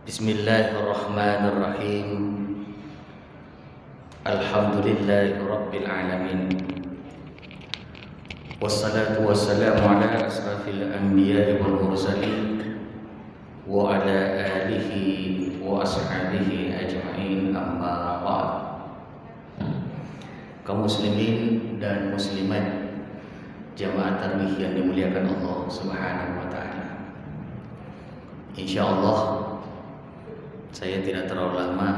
Bismillahirrahmanirrahim. Alhamdulillahirabbil alamin. Wassalatu wassalamu ala asrafil anbiya'i wal mursalin wa ala alihi wa ashabihi ajma'in, amma ba'd. Kaum muslimin dan muslimat jamaah tarawih yang dimuliakan Allah Subhanahu wa taala. Insyaallah saya tidak terlalu lama,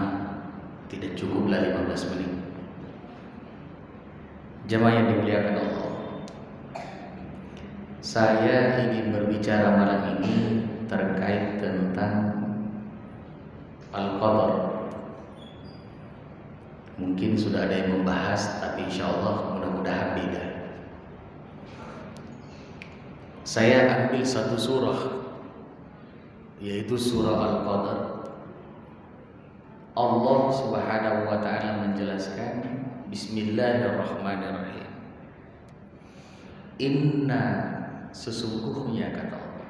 tidak cukuplah 15 menit. Jamaah yang dimuliakan Allah, saya ingin berbicara malam ini terkait tentang Al-Qadar. Mungkin sudah ada yang membahas, tapi insya Allah mudah-mudahan beda. Saya ambil satu surah, yaitu surah Al-Qadar. Allah Subhanahu wa taala menjelaskan, Bismillahirrahmanirrahim. Inna, sesungguhnya, kata Allah.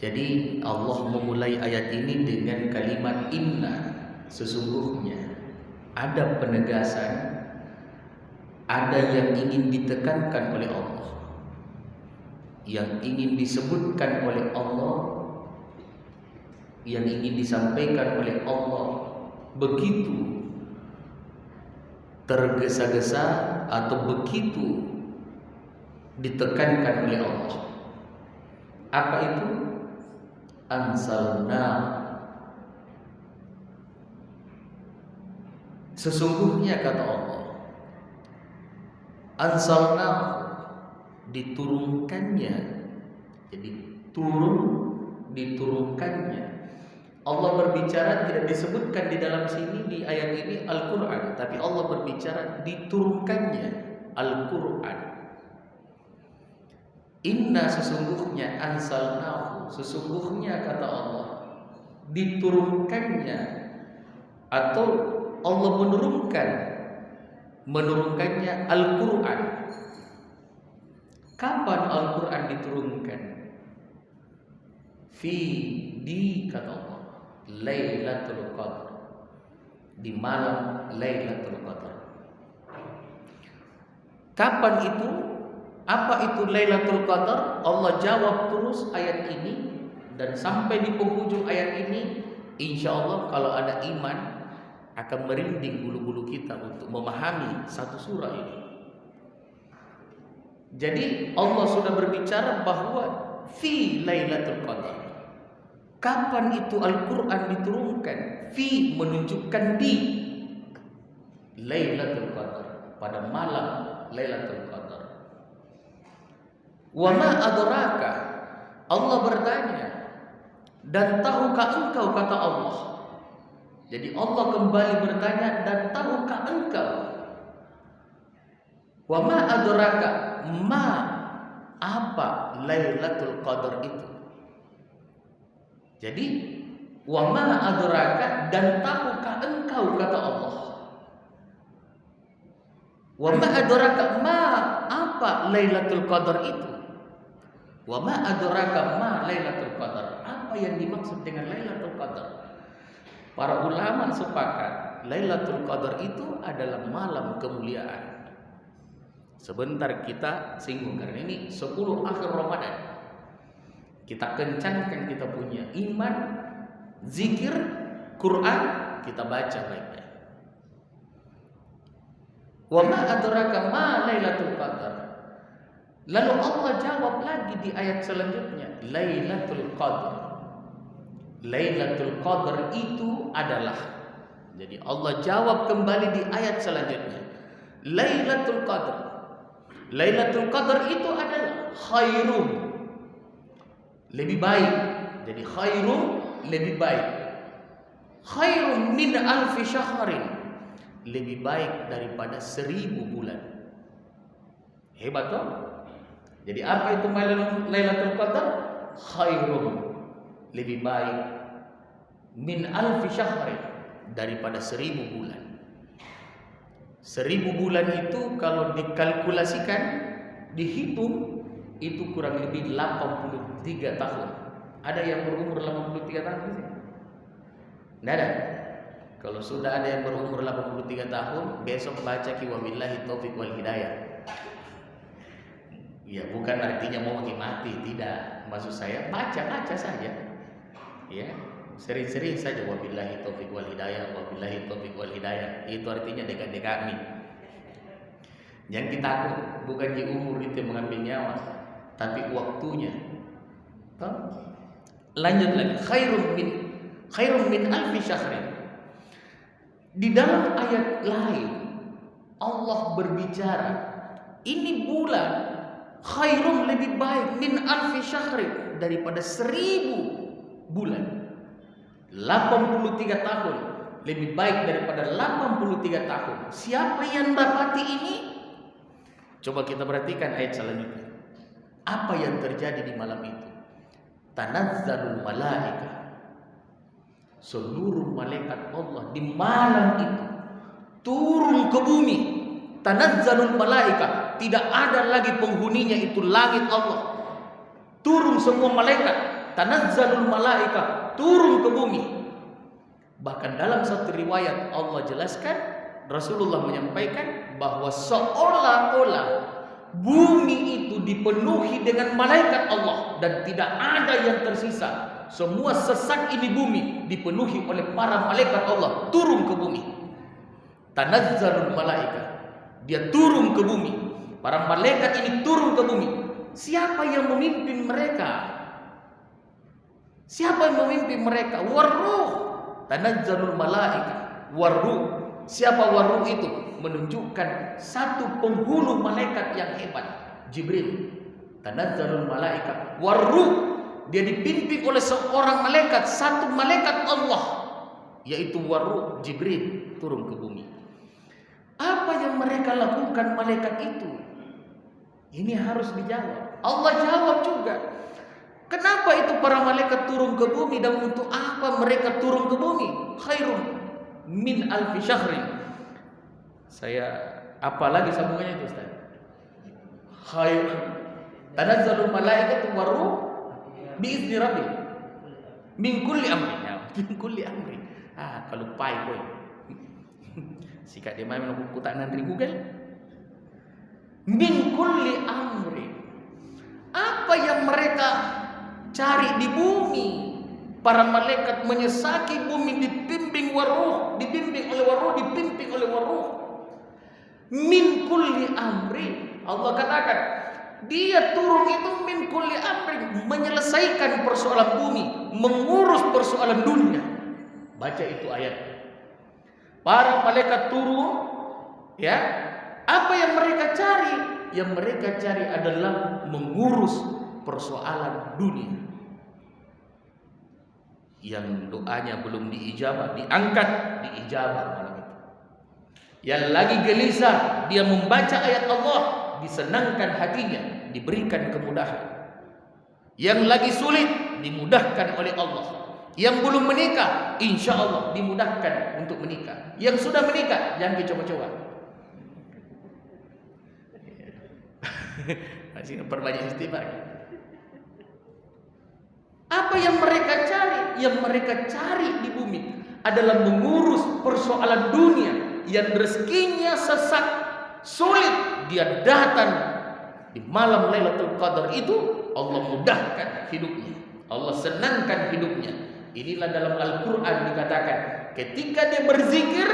Jadi Allah memulai ayat ini dengan kalimat inna, sesungguhnya. Ada penegasan, ada yang ingin ditekankan oleh Allah, yang ingin disebutkan oleh Allah, yang ingin disampaikan oleh Allah, begitu tergesa-gesa atau begitu ditekankan oleh Allah. Apa itu? Anzalna, sesungguhnya, kata Allah, anzalna, diturunkannya. Jadi turun, diturunkannya. Allah berbicara tidak disebutkan di dalam sini di ayat ini Al-Quran, tapi Allah berbicara diturunkannya Al-Quran. Inna, sesungguhnya, anzalnahu, sesungguhnya, kata Allah, diturunkannya, atau Allah menurunkannya Al-Quran. Kapan Al-Quran diturunkan? Kata Allah, Lailatul Qadar, di malam Lailatul Qadar. Kapan itu? Apa itu Lailatul Qadar? Allah jawab terus ayat ini, dan sampai di penghujung ayat ini, insya Allah kalau ada iman akan merinding bulu-bulu kita untuk memahami satu surah ini. Jadi Allah sudah berbicara bahwa fi Lailatul Qadar. Kapan itu Al-Quran diturunkan? Fi menunjukkan di Lailatul Qadar, pada malam Lailatul Qadar. Wa ma adraka, Allah bertanya, dan tahukah engkau, kata Allah. Jadi Allah kembali bertanya, dan tahukah engkau? Wa ma adraka, ma, apa Lailatul Qadar itu? Jadi wa ma adraka, dan tahukah engkau, kata Allah. Wa ma adraka, ma, apa Lailatul Qadar itu? Wa ma adraka ma Lailatul Qadar, apa yang dimaksud dengan Lailatul Qadar? Para ulama sepakat Lailatul Qadar itu adalah malam kemuliaan. Sebentar kita singgung karena ini 10 akhir Ramadan. Kita kencangkan kita punya iman, zikir, Quran, kita baca baik-baik. Wa ma adraka ma Lailatul Qadar. Lalu Allah jawab lagi di ayat selanjutnya, Lailatul Qadar. Lailatul Qadar itu adalah. Jadi Allah jawab kembali di ayat selanjutnya, Lailatul Qadar. Lailatul Qadar itu adalah khairum, lebih baik. Jadi khairum, lebih baik. Khairum min alfi syahrin, lebih baik daripada 1000 bulan. Hebat toh? Jadi apa itu Lailatul Qadar? Khairum, lebih baik, min alfi syahrin, daripada 1000 bulan. 1000 bulan itu kalau dikalkulasikan, dihitung, itu kurang lebih 83 tahun. Ada yang berumur 83 tahun di sini? Nggak ada. Kalau sudah ada yang berumur 83 tahun, besok baca ki wabillahi taufiq wal hidayah. Ya, bukan artinya mau mati, tidak. Maksud saya baca saja. Ya, sering-sering saja wabillahi taufiq wal hidayah, wabillahi taufiq wal hidayah. Itu artinya dekat-dekat kami. Yang kita takut bukan di umur itu yang mengambil nyawa, tapi waktunya. Lanjut lagi, khairum min alfi syahrin. Di dalam ayat lain Allah berbicara, ini bulan khairum lebih baik min alfi syahrin, daripada 1000 bulan. 83 tahun lebih baik daripada 83 tahun. Siapa yang dapati ini? Coba kita perhatikan ayat selanjutnya. Apa yang terjadi di malam itu? Tanazzalul malaika, seluruh malaikat Allah di malam itu turun ke bumi. Tanazzalul malaika, tidak ada lagi penghuninya, itu langit Allah. Turun semua malaikat. Tanazzalul malaika, turun ke bumi. Bahkan dalam satu riwayat Allah jelaskan, Rasulullah menyampaikan bahwa seolah-olah bumi itu dipenuhi dengan malaikat Allah dan tidak ada yang tersisa. Semua sesak ini bumi dipenuhi oleh para malaikat Allah, turun ke bumi. Tanazzalul malaika, dia turun ke bumi. Para malaikat ini turun ke bumi. Siapa yang memimpin mereka? Siapa yang memimpin mereka? Warruh. Tanazzalul malaika warruh. Siapa warruh itu? Menunjukkan satu penghulu malaikat yang hebat, Jibril. Tanazzalul malaika warruh. Dia dipimpin oleh seorang malaikat, satu malaikat Allah, yaitu Warruh, Jibril, turun ke bumi. Apa yang mereka lakukan malaikat itu? Ini harus dijawab. Allah jawab juga. Kenapa itu para malaikat turun ke bumi dan untuk apa mereka turun ke bumi? Khairun min alfi syahrin. Saya apalagi sambungannya itu, Ustaz? Khair tanazzalul malaikatu warruh biizni rabbi min kulli amrin. Min kulli amrin. Kalau pai boy. Sikat dia main buku tak nandri Google. Min kulli amrin. Apa yang mereka cari di bumi? Para malaikat menyesaki bumi, dibimbing Warruh, dibimbing oleh Warruh, dipimpin oleh Warruh. Min kulli amrin. Allah katakan, dia turun itu min kulli amrin, menyelesaikan persoalan bumi, mengurus persoalan dunia. Baca itu ayat. Para malaikat turun, ya. Apa yang mereka cari? Yang mereka cari adalah mengurus persoalan dunia. Yang doanya belum diijabah, diangkat, diijabah malam itu. Yang lagi gelisah, dia membaca ayat Allah, disenangkan hatinya, diberikan kemudahan. Yang lagi sulit, dimudahkan oleh Allah. Yang belum menikah, insya Allah dimudahkan untuk menikah. Yang sudah menikah, jangan dicoba-coba. Masih perbanyak istighfar. Apa yang mereka cari? Yang mereka cari di bumi adalah mengurus persoalan dunia. Yang rezekinya sesak, sulit, dia datang di malam Lailatul Qadar itu, Allah mudahkan hidupnya, Allah senangkan hidupnya. Inilah dalam Al-Quran dikatakan, ketika dia berzikir,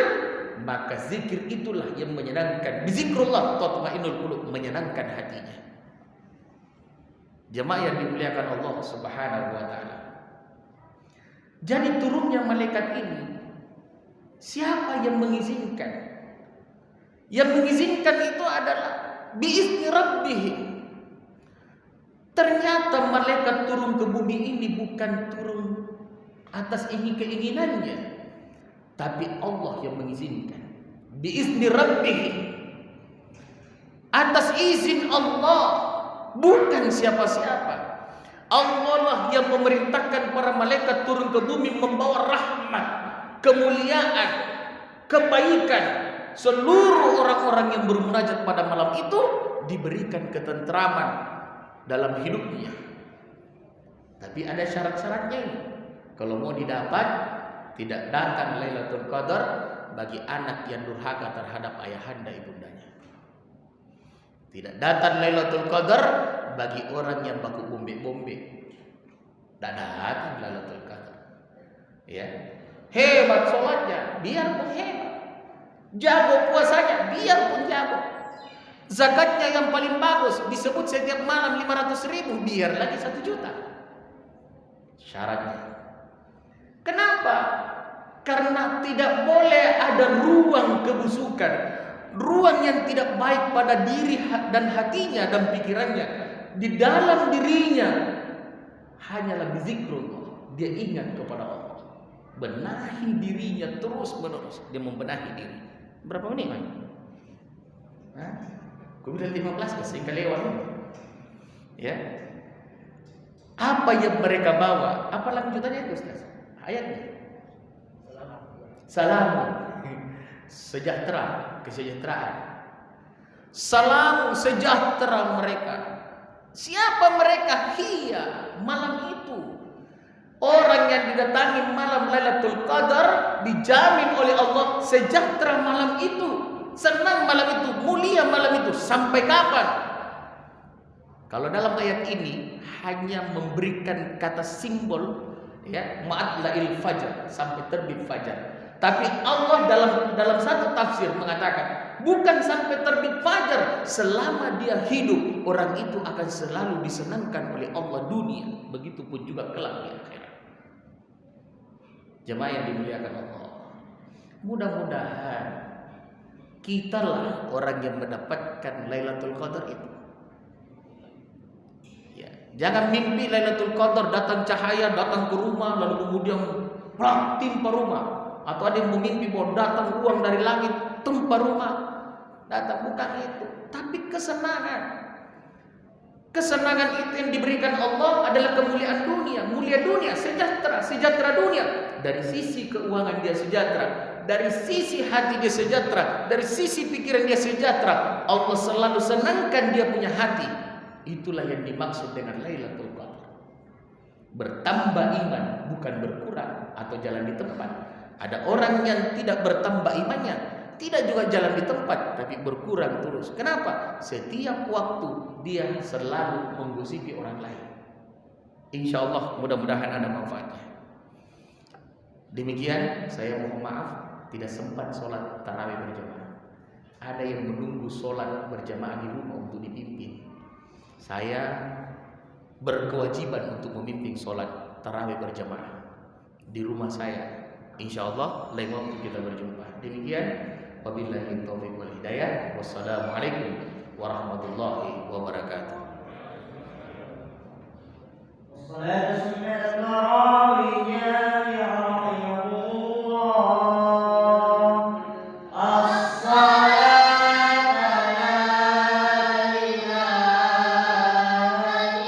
maka zikir itulah yang menyenangkan. Bizikrullah tatma'innul qulub, menyenangkan hatinya. Jemaah yang dimuliakan Allah Subhanahu wa taala. Jadi turunnya malaikat ini, siapa yang mengizinkan? Yang mengizinkan itu adalah biizni rabbih. Ternyata malaikat turun ke bumi ini bukan turun atas keinginannya, tapi Allah yang mengizinkan. Biizni rabbih, atas izin Allah, bukan siapa-siapa. Allah lah yang memerintahkan para malaikat turun ke bumi membawa rahmat, kemuliaan, kebaikan. Seluruh orang-orang yang bermunajat pada malam itu diberikan ketentraman dalam hidupnya. Tapi ada syarat-syaratnya ini. Kalau mau didapat, tidak datang Lailatul Qadar bagi anak yang durhaka terhadap ayahanda ibundanya. Tidak datang Lailatul Qadar bagi orang yang baku bombe-bombe. Tidak datang Lailatul Qadar. Ya. Hebat sholatnya, biarpun hebat. Jago puasanya, biarpun jago. Zakatnya yang paling bagus, disebut setiap malam 500.000, biar lagi 1 juta. Syaratnya. Kenapa? Karena tidak boleh ada ruang kebusukan, ruang yang tidak baik pada diri dan hatinya dan pikirannya. Di dalam dirinya hanyalah zikrullah, dia ingat kepada Allah. Benahi dirinya terus menerus, dia membenahi diri. Berapa menit, man? Aku bilang 15 sehingga lewat. Ya. Apa yang mereka bawa? Apa lanjutannya itu, Ustaz? Ayatnya. Salam. Sejahtera, kesejahteraan. Salam sejahtera mereka. Siapa mereka? Hiya, malam itu. Orang yang didatangi malam Lailatul Qadar dijamin oleh Allah sejahtera malam itu, senang malam itu, mulia malam itu. Sampai kapan? Kalau dalam ayat ini hanya memberikan kata simbol, ya, ma'atla'il fajar, sampai terbit fajar. Tapi Allah dalam satu tafsir mengatakan bukan sampai terbit fajar, selama dia hidup orang itu akan selalu disenangkan oleh Allah dunia, begitupun juga kelak di akhirat. Jemaah yang dimuliakan Allah, mudah-mudahan kitalah orang yang mendapatkan Lailatul Qadar itu. Ya, jangan mimpi Lailatul Qadar datang cahaya, datang ke rumah lalu kemudian plak timpa rumah. Atau ada yang memimpi bahwa datang uang dari langit tempa rumah. Datang, bukan itu, tapi kesenangan. Kesenangan itu yang diberikan Allah adalah kemuliaan dunia, mulia dunia, sejahtera dunia. Dari sisi keuangan dia sejahtera, dari sisi hati dia sejahtera, dari sisi pikiran dia sejahtera. Allah selalu senangkan dia punya hati. Itulah yang dimaksud dengan Lailatul Qadar. Bertambah iman, bukan berkurang atau jalan di tempat. Ada orang yang tidak bertambah imannya, tidak juga jalan di tempat, tapi berkurang terus. Kenapa? Setiap waktu dia selalu menggosipi orang lain. Insya Allah mudah-mudahan ada manfaatnya. Demikian, saya mohon maaf tidak sempat sholat tarawih berjamaah. Ada yang menunggu sholat berjamaah di rumah untuk dipimpin. Saya berkewajiban untuk memimpin sholat tarawih berjamaah di rumah saya. Insya Allah lain waktu kita berjumpa. Demikian, wabillahi taufiq wal hidayah. Wassalamualaikum warahmatullahi wabarakatuh.